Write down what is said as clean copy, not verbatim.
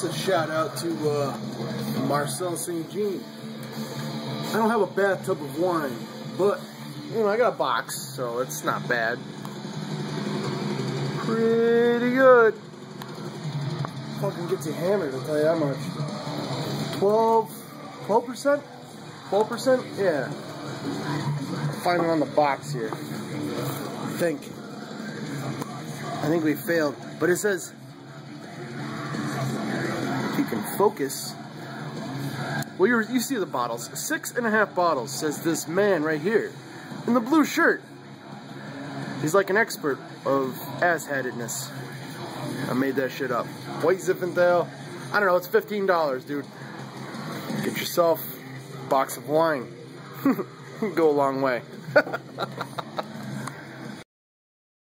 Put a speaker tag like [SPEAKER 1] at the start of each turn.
[SPEAKER 1] massive shout out to Marcel St. Jean. I don't have a bathtub of wine, but you know, I got a box, so it's not bad. Pretty good. Fucking gets you hammered, I'll tell you that much. 12%? 12%? Yeah. Find it on the box here. I think we failed. But it says, if you can focus. Well, you see the bottles. 6.5 bottles, says this man right here. In the blue shirt. He's like an expert of asshatedness. I made that shit up. White Zinfandel. I don't know, it's $15, dude. Get yourself a box of wine. Go a long way.